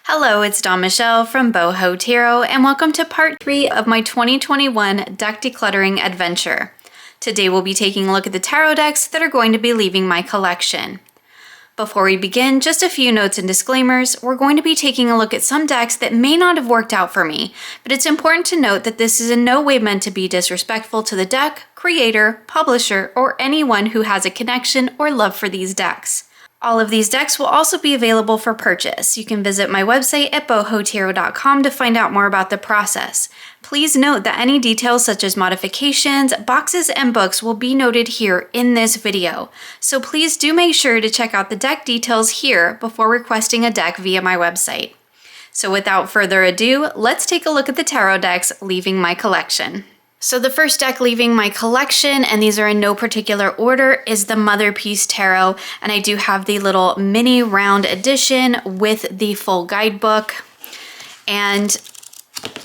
Hello, it's Dawn Michelle from Boho Tarot, and welcome to part 3 of my 2021 deck decluttering adventure. Today we'll be taking a look at the tarot decks that are going to be leaving my collection. Before we begin, just a few notes and disclaimers. We're going to be taking a look at some decks that may not have worked out for me, but it's important to note that this is in no way meant to be disrespectful to the deck, creator, publisher, or anyone who has a connection or love for these decks. All of these decks will also be available for purchase. You can visit my website at bohotarot.com to find out more about the process. Please note that any details such as modifications, boxes, and books will be noted here in this video. So please do make sure to check out the deck details here before requesting a deck via my website. So without further ado, let's take a look at the tarot decks leaving my collection. So the first deck leaving my collection, and these are in no particular order, is the Motherpeace Tarot, and I do have the little mini round edition with the full guidebook. And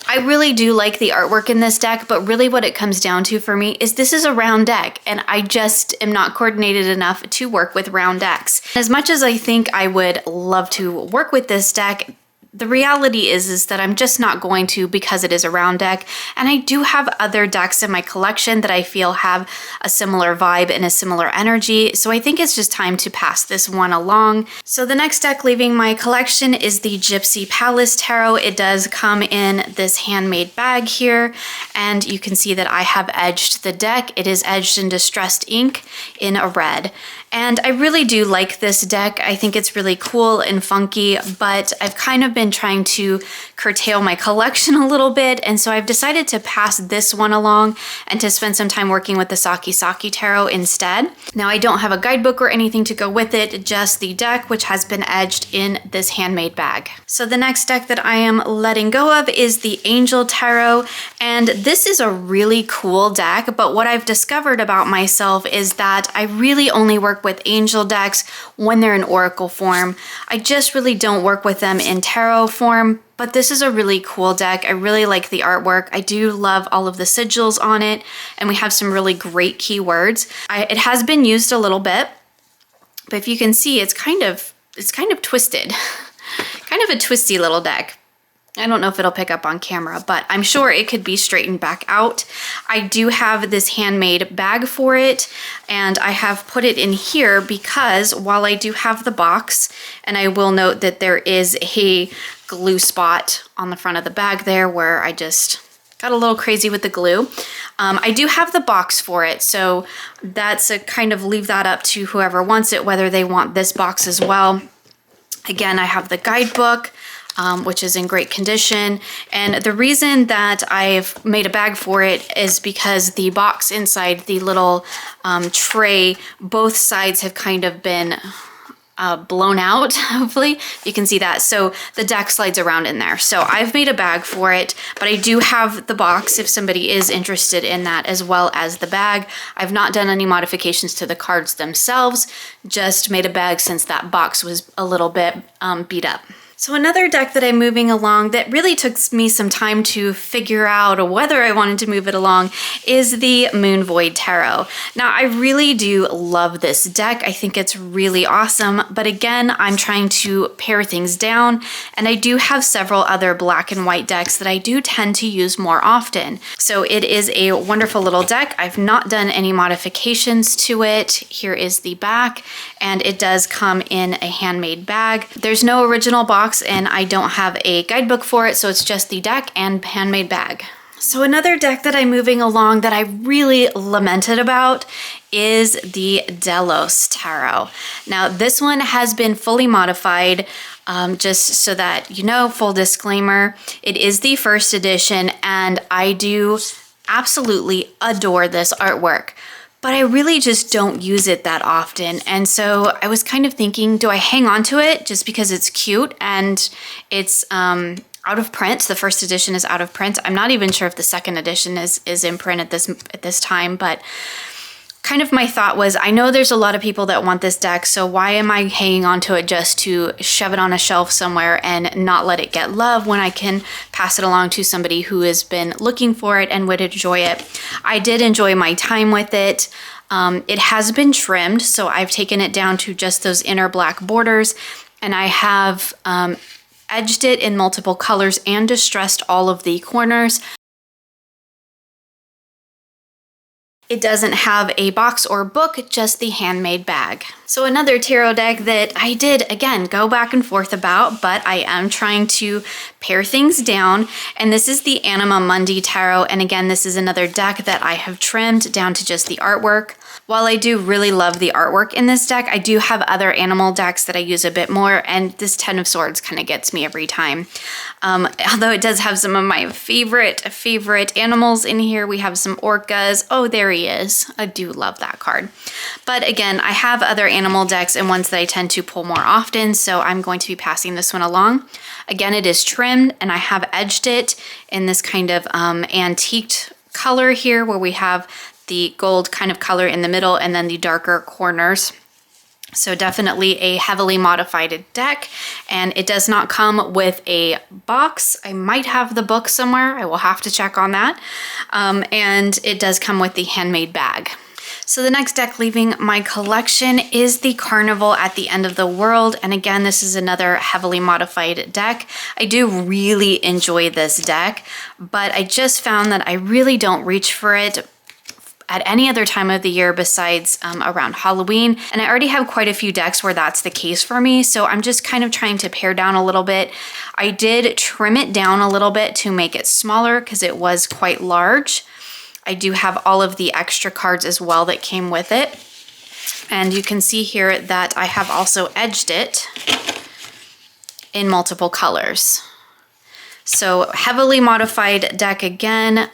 I really do like the artwork in this deck, but really what it comes down to for me is this is a round deck, and I just am not coordinated enough to work with round decks. As much as I think I would love to work with this deck, the reality is that I'm just not going to because it is a round deck, and I do have other decks in my collection that I feel have a similar vibe and a similar energy, so I think it's just time to pass this one along. So the next deck leaving my collection is the Gypsy Palace Tarot. It does come in this handmade bag here, and you can see that I have edged the deck. It is edged in distressed ink in a red. And I really do like this deck. I think it's really cool and funky, but I've kind of been trying to curtail my collection a little bit, and so I've decided to pass this one along and to spend some time working with the Saki Tarot instead. Now, I don't have a guidebook or anything to go with it, just the deck, which has been edged in this handmade bag. So the next deck that I am letting go of is the Angel Tarot, and this is a really cool deck, but what I've discovered about myself is that I really only work with angel decks when they're in oracle form. I just really don't work with them in tarot form, but this is a really cool deck. I really like the artwork. I do love all of the sigils on it, and we have some really great keywords. It has been used a little bit, but if you can see, it's kind of twisted. Kind of a twisty little deck. I don't know if it'll pick up on camera, but I'm sure it could be straightened back out. I do have this handmade bag for it, and I have put it in here because while I do have the box, and I will note that there is a glue spot on the front of the bag there where I just got a little crazy with the glue. I do have the box for it, so that's a kind of leave that up to whoever wants it, whether they want this box as well. Again, I have the guidebook, which is in great condition. And the reason that I've made a bag for it is because the box inside the little tray, both sides have kind of been blown out, hopefully. You can see that. So the deck slides around in there. So I've made a bag for it, but I do have the box if somebody is interested in that, as well as the bag. I've not done any modifications to the cards themselves, just made a bag since that box was a little bit beat up. So another deck that I'm moving along that really took me some time to figure out whether I wanted to move it along is the Moon Void Tarot. Now, I really do love this deck. I think it's really awesome, but again, I'm trying to pare things down, and I do have several other black and white decks that I do tend to use more often. So it is a wonderful little deck. I've not done any modifications to it. Here is the back, and it does come in a handmade bag. There's no original box, and I don't have a guidebook for it, so it's just the deck and handmade bag. So another deck that I'm moving along that I really lamented about is the Delos Tarot. Now, this one has been fully modified, just so that you know, full disclaimer, it is the first edition, and I do absolutely adore this artwork, but I really just don't use it that often. And so I was kind of thinking, do I hang on to it just because it's cute and it's out of print? The first edition is out of print. I'm not even sure if the second edition is in print at this time, but kind of my thought was, I know there's a lot of people that want this deck, so why am I hanging on to it just to shove it on a shelf somewhere and not let it get love when I can pass it along to somebody who has been looking for it and would enjoy it? I did enjoy my time with it. It has been trimmed, so I've taken it down to just those inner black borders, and I have edged it in multiple colors and distressed all of the corners. It doesn't have a box or book, just the handmade bag. So another tarot deck that I did, again, go back and forth about, but I am trying to pare things down. And this is the Anima Mundi Tarot. And again, this is another deck that I have trimmed down to just the artwork. While I do really love the artwork in this deck, I do have other animal decks that I use a bit more, and this Ten of Swords kind of gets me every time. Although it does have some of my favorite animals in here. We have some orcas. Oh, there he is. I do love that card. But again, I have other animal decks and ones that I tend to pull more often, so I'm going to be passing this one along. Again, it is trimmed, and I have edged it in this kind of antiqued color here, where we have the gold kind of color in the middle and then the darker corners. So definitely a heavily modified deck, and it does not come with a box. I might have the book somewhere. I will have to check on that. And it does come with the handmade bag. So the next deck leaving my collection is the Carnival at the End of the World. And again, this is another heavily modified deck. I do really enjoy this deck, but I just found that I really don't reach for it at any other time of the year besides around Halloween. And I already have quite a few decks where that's the case for me. So I'm just kind of trying to pare down a little bit. I did trim it down a little bit to make it smaller because it was quite large. I do have all of the extra cards as well that came with it. And you can see here that I have also edged it in multiple colors. So heavily modified deck again,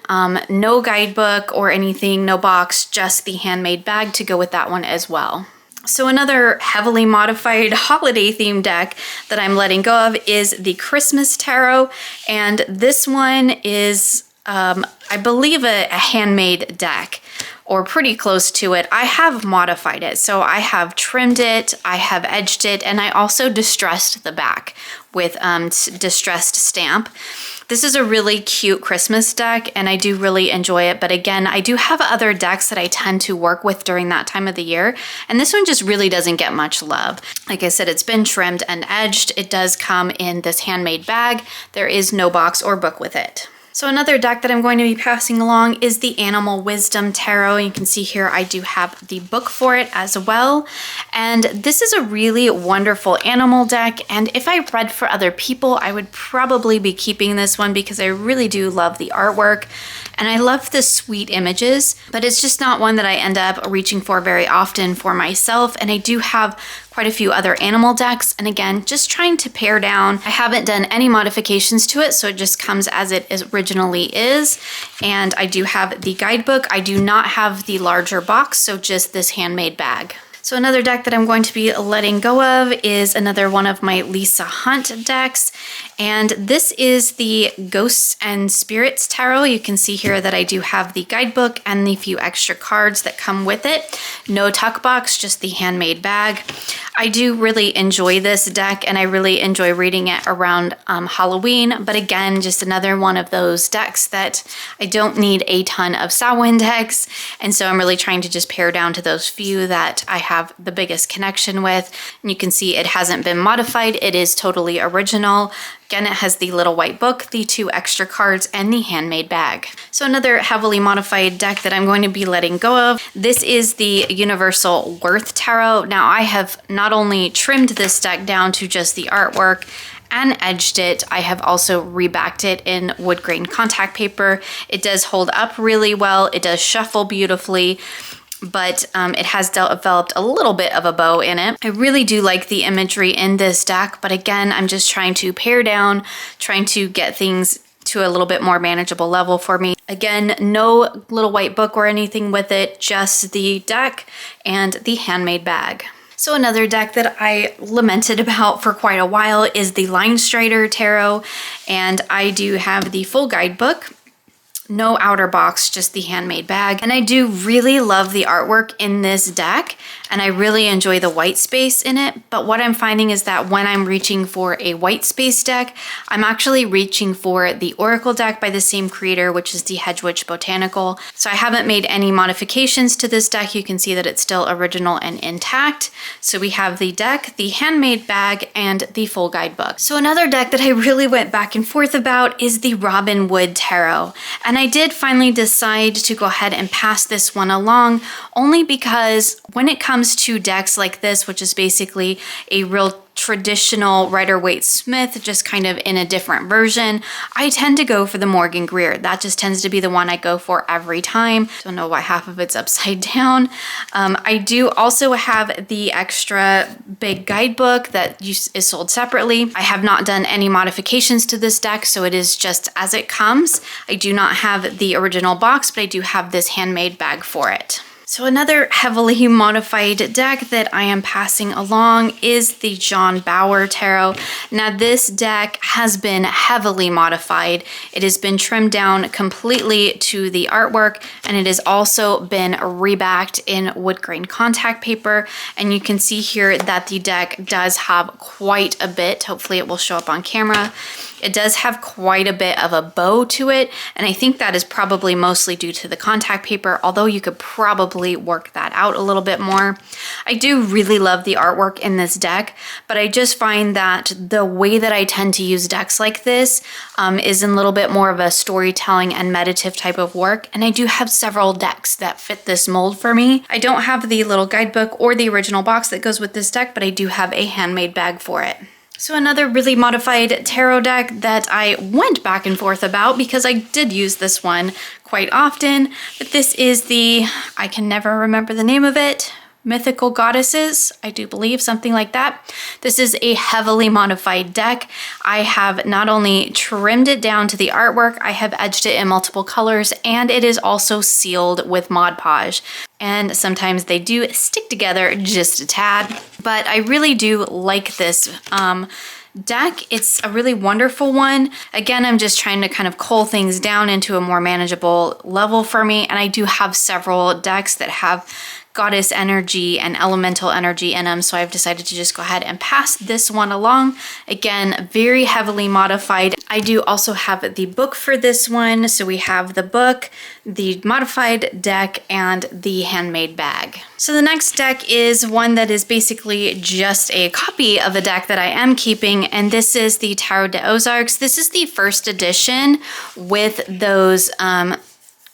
no guidebook or anything, no box, just the handmade bag to go with that one as well. So another heavily modified holiday themed deck that I'm letting go of is the Christmas Tarot. And this one is, I believe, a handmade deck, or pretty close to it. I have modified it. So I have trimmed it, I have edged it, and I also distressed the back with distressed stamp. This is a really cute Christmas deck, and I do really enjoy it. But again, I do have other decks that I tend to work with during that time of the year, and this one just really doesn't get much love. Like I said, it's been trimmed and edged. It does come in this handmade bag. There is no box or book with it. So another deck that I'm going to be passing along is the Animal Wisdom Tarot. You can see here I do have the book for it as well. And this is a really wonderful animal deck. And if I read for other people, I would probably be keeping this one because I really do love the artwork. And I love the sweet images, but it's just not one that I end up reaching for very often for myself. And I do have quite a few other animal decks. And again, just trying to pare down. I haven't done any modifications to it, so it just comes as it originally is. And I do have the guidebook. I do not have the larger box, so just this handmade bag. So another deck that I'm going to be letting go of is another one of my Lisa Hunt decks. And this is the Ghosts and Spirits Tarot. You can see here that I do have the guidebook and the few extra cards that come with it. No tuck box, just the handmade bag. I do really enjoy this deck, and I really enjoy reading it around Halloween. But again, just another one of those decks that I don't need a ton of Samhain decks. And so I'm really trying to just pare down to those few that I have the biggest connection with. And you can see it hasn't been modified. It is totally original. Again, it has the little white book, the 2 extra cards, and the handmade bag. So another heavily modified deck that I'm going to be letting go of. This is the Universal Wirth Tarot. Now, I have not only trimmed this deck down to just the artwork and edged it, I have also rebacked it in wood grain contact paper. It does hold up really well. It does shuffle beautifully, but it has developed a little bit of a bow in it. I really do like the imagery in this deck, but again, I'm just trying to pare down, trying to get things to a little bit more manageable level for me. Again, no little white book or anything with it, just the deck and the handmade bag. So another deck that I lamented about for quite a while is the Linestrider Tarot, and I do have the full guidebook. no outer box, just the handmade bag. And I do really love the artwork in this deck, and I really enjoy the white space in it. But what I'm finding is that when I'm reaching for a white space deck, I'm actually reaching for the Oracle deck by the same creator, which is the Hedgewitch Botanical. So I haven't made any modifications to this deck. You can see that it's still original and intact. So we have the deck, the handmade bag, and the full guidebook. So another deck that I really went back and forth about is the Robin Wood Tarot. And I did finally decide to go ahead and pass this one along, only because when it comes to decks like this, which is basically a real traditional Rider-Waite Smith, just kind of in a different version, I tend to go for the Morgan Greer. That just tends to be the one I go for every time. Don't know why half of it's upside down. I do also have the extra big guidebook that is sold separately. I have not done any modifications to this deck, so it is just as it comes. I do not have the original box, but I do have this handmade bag for it. So another heavily modified deck that I am passing along is the John Bauer Tarot. Now this deck has been heavily modified. It has been trimmed down completely to the artwork, and it has also been rebacked in wood grain contact paper. And you can see here that the deck does have quite a bit. Hopefully it will show up on camera. It does have quite a bit of a bow to it, and I think that is probably mostly due to the contact paper, although you could probably work that out a little bit more. I do really love the artwork in this deck, but I just find that the way that I tend to use decks like this is in a little bit more of a storytelling and meditative type of work, and I do have several decks that fit this mold for me. I don't have the little guidebook or the original box that goes with this deck, but I do have a handmade bag for it. So another really modified tarot deck that I went back and forth about because I did use this one quite often, but this is the, I can never remember the name of it, Mythical Goddesses, I do believe, something like that. This is a heavily modified deck. I have not only trimmed it down to the artwork, I have edged it in multiple colors, and it is also sealed with Mod Podge. And sometimes they do stick together just a tad, but I really do like this deck. It's a really wonderful one. Again, I'm just trying to kind of cull things down into a more manageable level for me, and I do have several decks that have goddess energy and elemental energy in them, so I've decided to just go ahead and pass this one along. Again, very heavily modified. I do also have the book for this one, so we have the book, the modified deck, and the handmade bag. So the next deck is one that is basically just a copy of a deck that I am keeping, and this is the Tarot des Aux Arcs. This is the first edition with those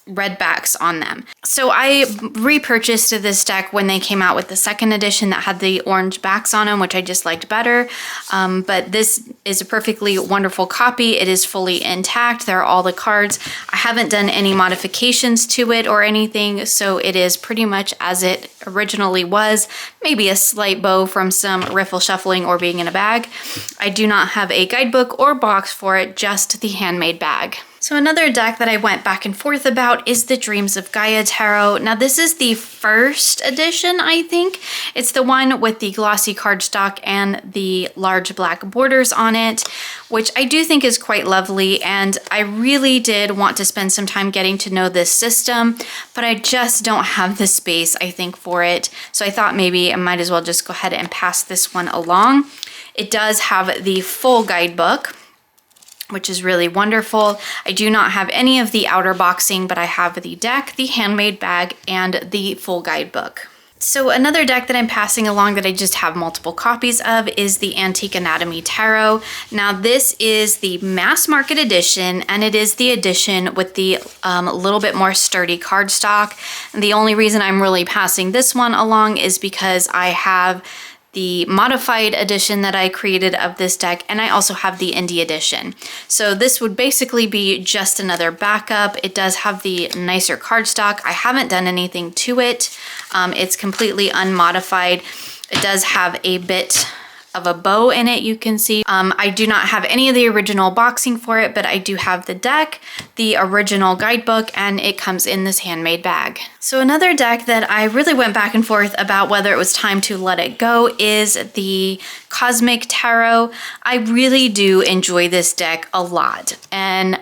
red backs on them. So I repurchased this deck when they came out with the second edition that had the orange backs on them, which I just liked better. But this is a perfectly wonderful copy. It is fully intact. There are all the cards. I haven't done any modifications to it or anything, so it is pretty much as it originally was. Maybe a slight bow from some riffle shuffling or being in a bag. I do not have a guidebook or box for it, just the handmade bag. So another deck that I went back and forth about is the Dreams of Gaia Tarot. Now this is the first edition, I think. It's the one with the glossy cardstock and the large black borders on it, which I do think is quite lovely, and I really did want to spend some time getting to know this system, but I just don't have the space, I think, for it. So I thought maybe I might as well just go ahead and pass this one along. It does have the full guidebook, which is really wonderful. I do not have any of the outer boxing, but I have the deck, the handmade bag, and the full guidebook. So another deck that I'm passing along that I just have multiple copies of is the Antique Anatomy Tarot. Now this is the mass market edition, and it is the edition with the little bit more sturdy cardstock. And the only reason I'm really passing this one along is because I have the modified edition that I created of this deck, and I also have the indie edition. So this would basically be just another backup. It does have the nicer cardstock. I haven't done anything to it. It's completely unmodified. It does have a bit of a bow in it, you can see. I do not have any of the original boxing for it, but I do have the deck, the original guidebook, and it comes in this handmade bag. So another deck that I really went back and forth about whether it was time to let it go is the Cosmic Tarot. I really do enjoy this deck a lot, and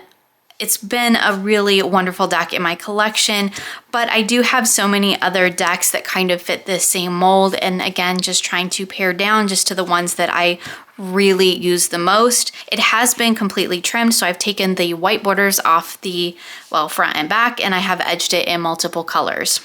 It's been a really wonderful deck in my collection, but I do have so many other decks that kind of fit this same mold, and again, just trying to pare down just to the ones that I really use the most. It has been completely trimmed, so I've taken the white borders off the, well, front and back, and I have edged it in multiple colors.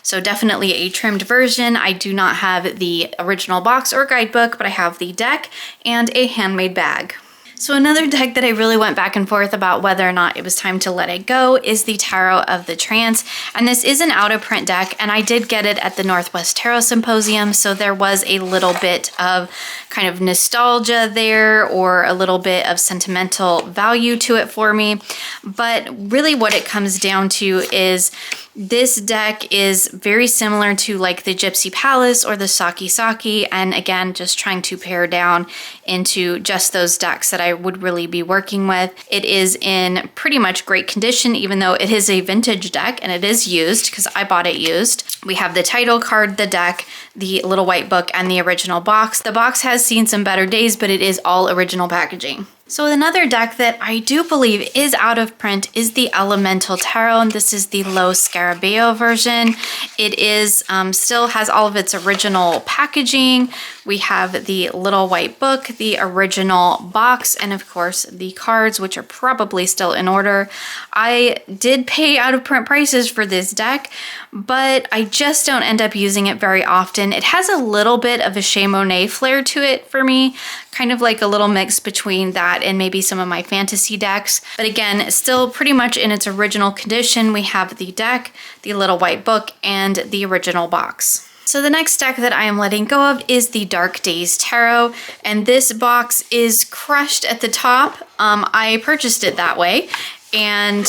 So definitely a trimmed version. I do not have the original box or guidebook, but I have the deck and a handmade bag. So another deck that I really went back and forth about whether or not it was time to let it go is the Tarot of the Trance. And this is an out of print deck, and I did get it at the Northwest Tarot Symposium, so there was a little bit of kind of nostalgia there, or a little bit of sentimental value to it for me. But really what it comes down to is this deck is very similar to like the Gypsy Palace or the Saki Saki, and again, just trying to pare down into just those decks that I would really be working with. It is in pretty much great condition, even though it is a vintage deck and it is used because I bought it used. We have the title card, the deck, the little white book, and the original box. The box has seen some better days, but it is all original packaging. So another deck that I do believe is out of print is the Elemental Tarot, and this is the Lo Scarabeo version. It is still has all of its original packaging. We have the little white book, the original box, and of course the cards, which are probably still in order. I did pay out of print prices for this deck, but I just don't end up using it very often. It has a little bit of a Chez Monet flair to it for me, kind of like a little mix between that and maybe some of my fantasy decks. But again, still pretty much in its original condition. We have the deck, the little white book, and the original box. So the next deck that I am letting go of is the Dark Days Tarot, and this box is crushed at the top. I purchased it that way, and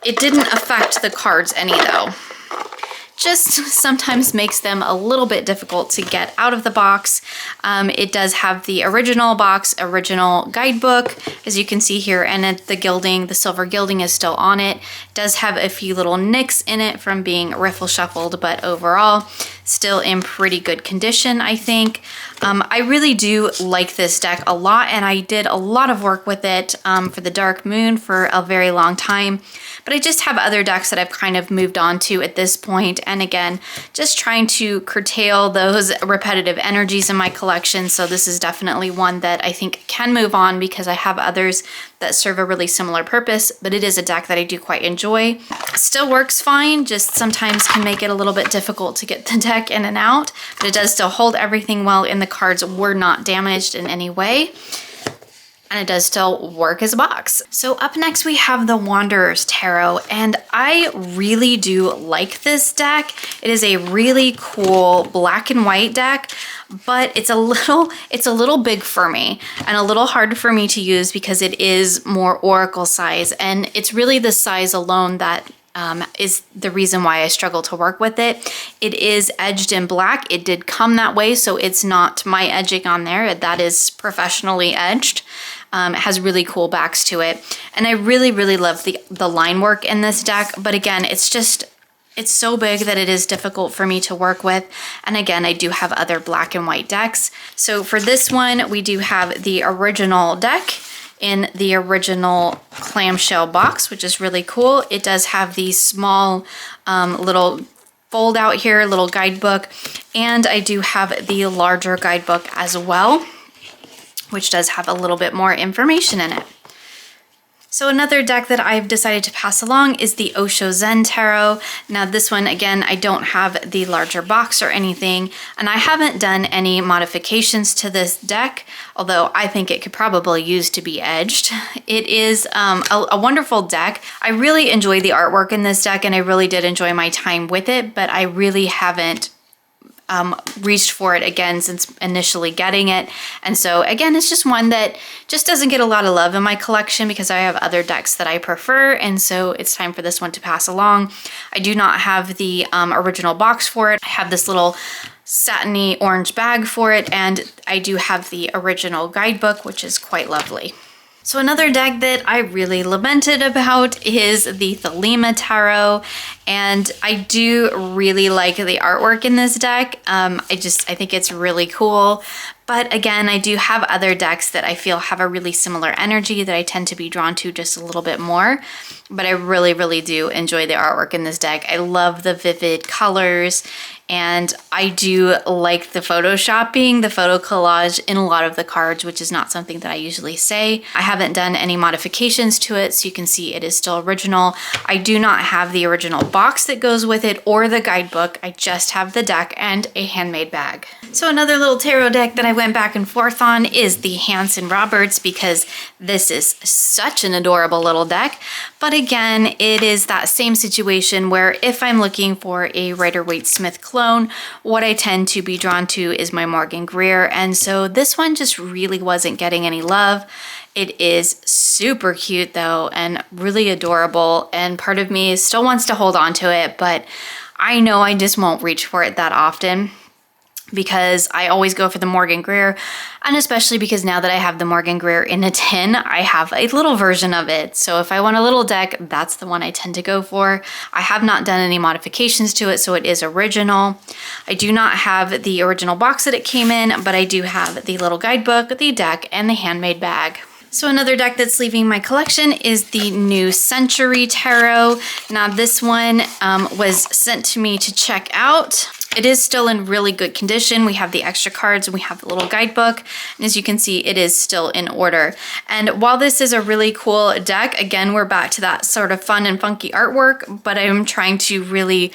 it didn't affect the cards any though. Just sometimes makes them a little bit difficult to get out of the box. It does have the original box, original guidebook, as you can see here, and the gilding, the silver gilding is still on it. It does have a few little nicks in it from being riffle shuffled, but overall, still in pretty good condition, I think. I really do like this deck a lot, and I did a lot of work with it for the Dark Moon for a very long time. But I just have other decks that I've kind of moved on to at this point. And again, just trying to curtail those repetitive energies in my collection. So this is definitely one that I think can move on because I have others that serve a really similar purpose, but it is a deck that I do quite enjoy. Still works fine, just sometimes can make it a little bit difficult to get the deck in and out, but it does still hold everything well, and the cards were not damaged in any way. And it does still work as a box. So up next we have the Wanderer's Tarot, and I really do like this deck. It is a really cool black and white deck, but it's a little big for me and a little hard for me to use because it is more oracle size, and it's really the size alone that is the reason why I struggle to work with it. It is edged in black. It did come that way, so it's not my edging on there. That is professionally edged. It has really cool backs to it. And I really, really love the line work in this deck. But again, it's so big that it is difficult for me to work with. And again, I do have other black and white decks. So for this one, we do have the original deck in the original clamshell box, which is really cool. It does have these small little fold out here, little guidebook. And I do have the larger guidebook as well, which does have a little bit more information in it. So another deck that I've decided to pass along is the Osho Zen Tarot. Now this one, again, I don't have the larger box or anything, and I haven't done any modifications to this deck, although I think it could probably use to be edged. It is a wonderful deck. I really enjoy the artwork in this deck, and I really did enjoy my time with it, but I really haven't reached for it again since initially getting it. And so again, it's just one that just doesn't get a lot of love in my collection because I have other decks that I prefer. And so it's time for this one to pass along. I do not have the original box for it. I have this little satiny orange bag for it. And I do have the original guidebook, which is quite lovely. So another deck that I really lamented about is the Thelema Tarot, and I do really like the artwork in this deck. I think it's really cool, But again, I do have other decks that I feel have a really similar energy that I tend to be drawn to just a little bit more. But I really, really do enjoy the artwork in this deck. I love the vivid colors, and I do like the photoshopping, the photo collage in a lot of the cards, which is not something that I usually say. I haven't done any modifications to it, so you can see it is still original. I do not have the original box that goes with it or the guidebook. I just have the deck and a handmade bag. So another little tarot deck that I went back and forth on is the Hanson-Roberts, because this is such an adorable little deck. But again, it is that same situation where if I'm looking for a Rider-Waite-Smith clone, what I tend to be drawn to is my Morgan Greer. And so this one just really wasn't getting any love. It is super cute though, and really adorable. And part of me still wants to hold on to it, but I know I just won't reach for it that often, because I always go for the Morgan Greer, and especially because now that I have the Morgan Greer in a tin, I have a little version of it. So if I want a little deck, that's the one I tend to go for. I have not done any modifications to it, so it is original. I do not have the original box that it came in, but I do have the little guidebook, the deck, and the handmade bag. So another deck that's leaving my collection is the New Century Tarot. Now this one was sent to me to check out. It is still in really good condition. We have the extra cards and we have the little guidebook. And as you can see, it is still in order. And while this is a really cool deck, again, we're back to that sort of fun and funky artwork, but I'm trying to really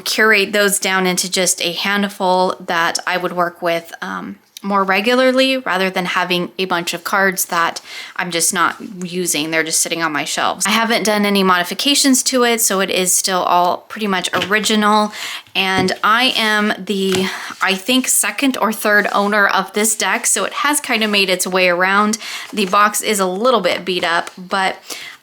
curate those down into just a handful that I would work with more regularly, rather than having a bunch of cards that I'm just not using. They're just sitting on my shelves. I haven't done any modifications to it, so it is still all pretty much original. And I am the, I think, second or third owner of this deck, so it has kind of made its way around. The box is a little bit beat up, but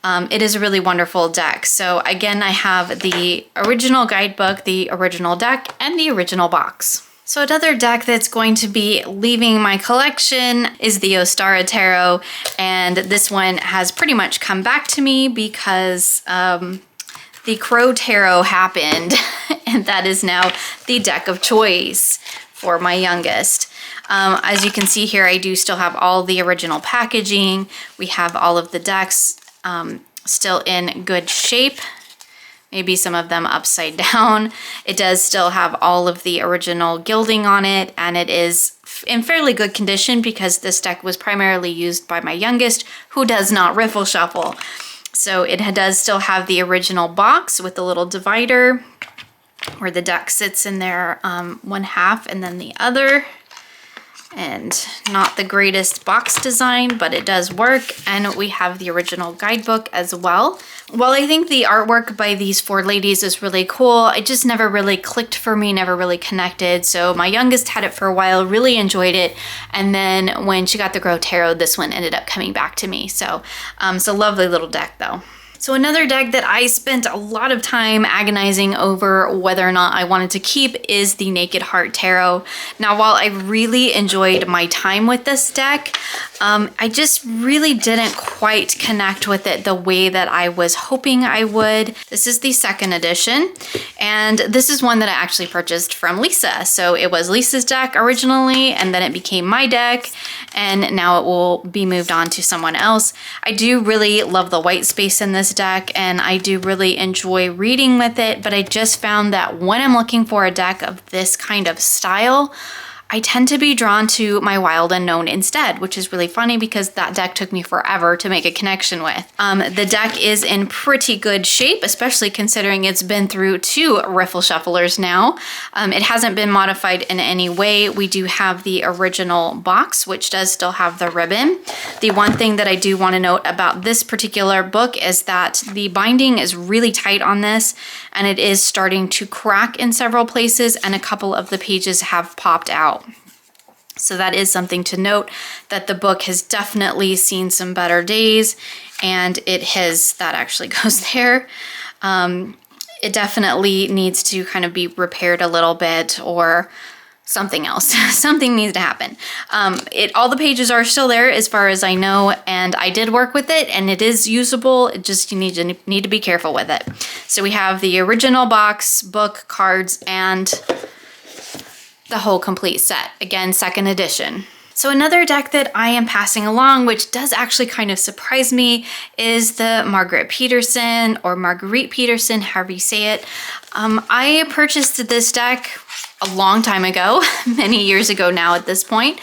it is a really wonderful deck. So again, I have the original guidebook, the original deck, and the original box. So another deck that's going to be leaving my collection is the Ostara Tarot, and this one has pretty much come back to me because the Crow Tarot happened, and that is now the deck of choice for my youngest. As you can see here, I do still have all the original packaging. We have all of the decks still in good shape. Maybe some of them upside down. It does still have all of the original gilding on it, and it is in fairly good condition because this deck was primarily used by my youngest, who does not riffle shuffle. So it does still have the original box with the little divider where the deck sits in there, one half and then the other. And not the greatest box design, but it does work. And we have the original guidebook as well. While I think the artwork by these four ladies is really cool, it just never really clicked for me, never really connected. So my youngest had it for a while, really enjoyed it. And then when she got the Crow Tarot, this one ended up coming back to me. So it's a lovely little deck though. So another deck that I spent a lot of time agonizing over whether or not I wanted to keep is the Naked Heart Tarot. Now, while I really enjoyed my time with this deck, I just really didn't quite connect with it the way that I was hoping I would. This is the second edition, and this is one that I actually purchased from Lisa. So it was Lisa's deck originally, and then it became my deck, and now it will be moved on to someone else. I do really love the white space in this deck, and I do really enjoy reading with it, but I just found that when I'm looking for a deck of this kind of style, I tend to be drawn to my Wild Unknown instead, which is really funny because that deck took me forever to make a connection with. The deck is in pretty good shape, especially considering it's been through 2 riffle shufflers now. It hasn't been modified in any way. We do have the original box, which does still have the ribbon. The one thing that I do want to note about this particular book is that the binding is really tight on this, and it is starting to crack in several places, and a couple of the pages have popped out. So that is something to note, that the book has definitely seen some better days, and it has, that actually goes there. It definitely needs to kind of be repaired a little bit, or something else. Something needs to happen. All the pages are still there as far as I know, and I did work with it, and it is usable. It just, you need to be careful with it. So we have the original box, book, cards, and the whole complete set. Again, second edition. So another deck that I am passing along, which does actually kind of surprise me, is the Margarete Peterson, or Margarete Peterson, however you say it. I purchased this deck a long time ago, many years ago now at this point.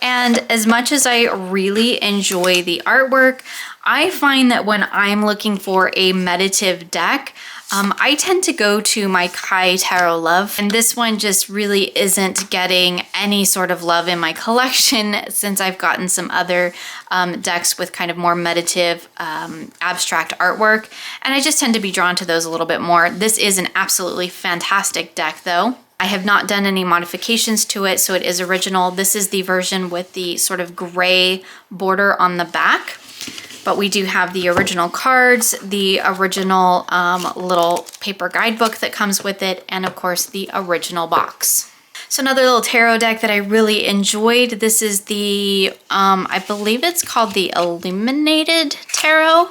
And as much as I really enjoy the artwork, I find that when I'm looking for a meditative deck, I tend to go to my Hekate Tarot love, and this one just really isn't getting any sort of love in my collection since I've gotten some other decks with kind of more meditative, abstract artwork, and I just tend to be drawn to those a little bit more. This is an absolutely fantastic deck though. I have not done any modifications to it, so it is original. This is the version with the sort of gray border on the back. But we do have the original cards, the original little paper guidebook that comes with it, and of course the original box. So another little tarot deck that I really enjoyed. This is the, I believe it's called the Illuminated Tarot.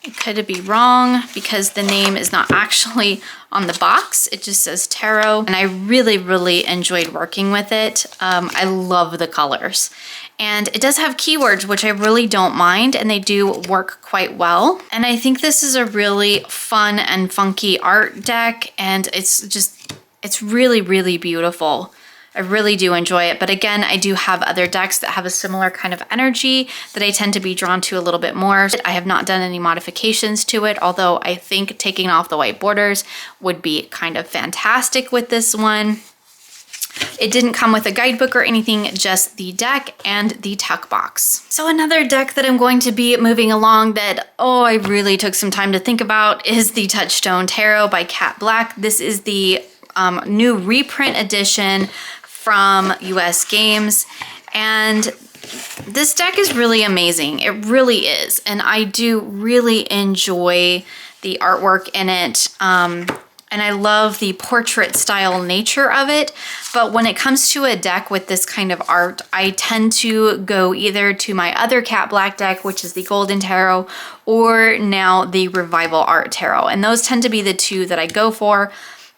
I could be wrong because the name is not actually on the box. It just says tarot, and I really, really enjoyed working with it. I love the colors. And it does have keywords, which I really don't mind, and they do work quite well. And I think this is a really fun and funky art deck, and it's really, really beautiful. I really do enjoy it. But again, I do have other decks that have a similar kind of energy that I tend to be drawn to a little bit more. I have not done any modifications to it, although I think taking off the white borders would be kind of fantastic with this one. It didn't come with a guidebook or anything, just the deck and the tuck box. So another deck that I'm going to be moving along that, I really took some time to think about is the Touchstone Tarot by Cat Black. This is the new reprint edition from US Games, and this deck is really amazing. It really is, and I do really enjoy the artwork in it. And I love the portrait style nature of it. But when it comes to a deck with this kind of art, I tend to go either to my other Cat Black deck, which is the Golden Tarot, or now the Revival Art Tarot. And those tend to be the two that I go for.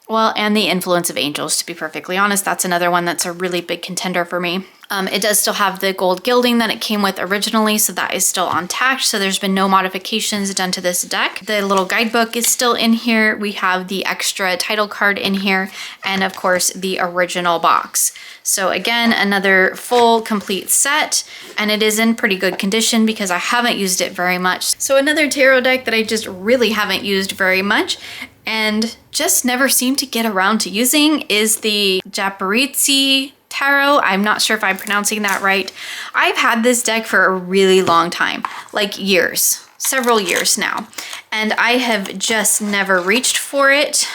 Well, and the Influence of Angels, to be perfectly honest. That's another one that's a really big contender for me. It does still have the gold gilding that it came with originally, so that is still intact. So there's been no modifications done to this deck. The little guidebook is still in here. We have the extra title card in here, and of course the original box. So again, another full complete set, and it is in pretty good condition because I haven't used it very much. So another tarot deck that I just really haven't used very much and just never seem to get around to using is the Japaridze Tarot. I'm not sure if I'm pronouncing that right. I've had this deck for a really long time, like years, several years now, and I have just never reached for it.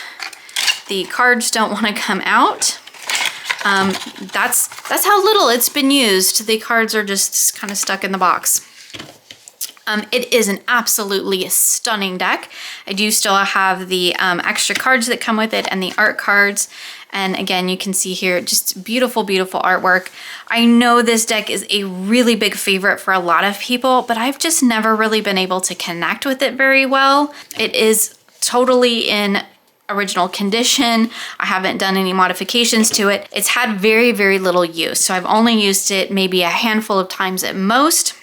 The cards don't want to come out. That's how little it's been used. The cards are just kind of stuck in the box. It is an absolutely stunning deck. I do still have the extra cards that come with it and the art cards. And again, you can see here, just beautiful, beautiful artwork. I know this deck is a really big favorite for a lot of people, but I've just never really been able to connect with it very well. It is totally in original condition. I haven't done any modifications to it. It's had very, very little use. So I've only used it maybe a handful of times at most.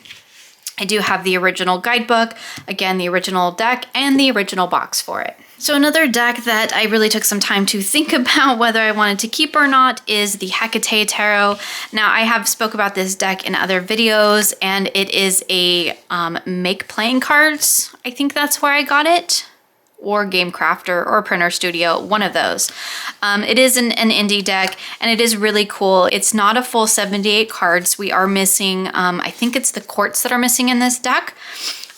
I do have the original guidebook, again, the original deck, and the original box for it. So another deck that I really took some time to think about whether I wanted to keep or not is the Hekate Tarot. Now, I have spoke about this deck in other videos, and it is a make playing cards. I think that's where I got it. Or Game Crafter or Printer Studio, one of those. It is an indie deck, and it is really cool. It's not a full 78 cards. We are missing, I think it's the quartz that are missing in this deck,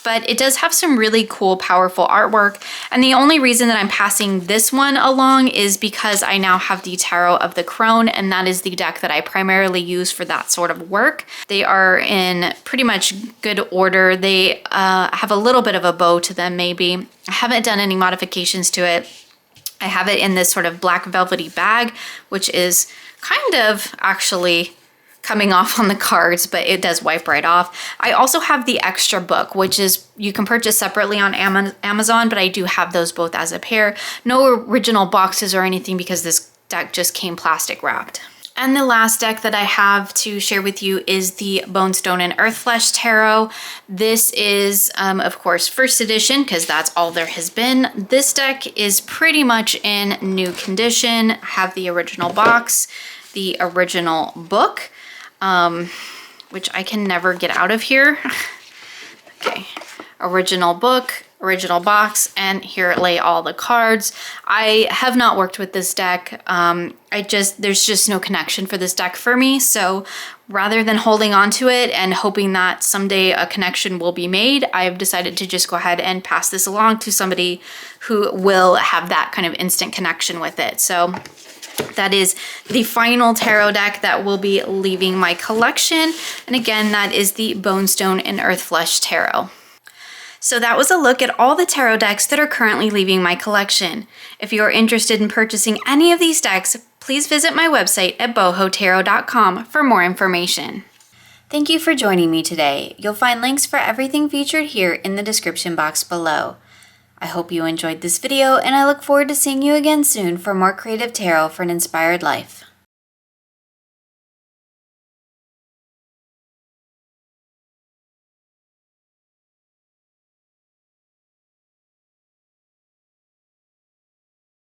but it does have some really cool, powerful artwork. And the only reason that I'm passing this one along is because I now have the Tarot of the Crone, and that is the deck that I primarily use for that sort of work. They are in pretty much good order. They have a little bit of a bow to them, maybe. I haven't done any modifications to it. I have it in this sort of black velvety bag, which is kind of actually coming off on the cards, but it does wipe right off. I also have the extra book, which is you can purchase separately on Amazon, but I do have those both as a pair. No original boxes or anything because this deck just came plastic wrapped. And the last deck that I have to share with you is the Bonestone and Earthflesh Tarot. This is, of course, first edition, because that's all there has been. This deck is pretty much in new condition. I have the original box, the original book, which I can never get out of here. Okay, original book, original box, and here lay all the cards. I have not worked with this deck. There's just no connection for this deck for me. So rather than holding on to it and hoping that someday a connection will be made, I've decided to just go ahead and pass this along to somebody who will have that kind of instant connection with it. So that is the final tarot deck that will be leaving my collection. And again, that is the Bonestone and Earthflesh Tarot. So that was a look at all the tarot decks that are currently leaving my collection. If you are interested in purchasing any of these decks, please visit my website at bohotarot.com for more information. Thank you for joining me today. You'll find links for everything featured here in the description box below. I hope you enjoyed this video, and I look forward to seeing you again soon for more creative tarot for an inspired life.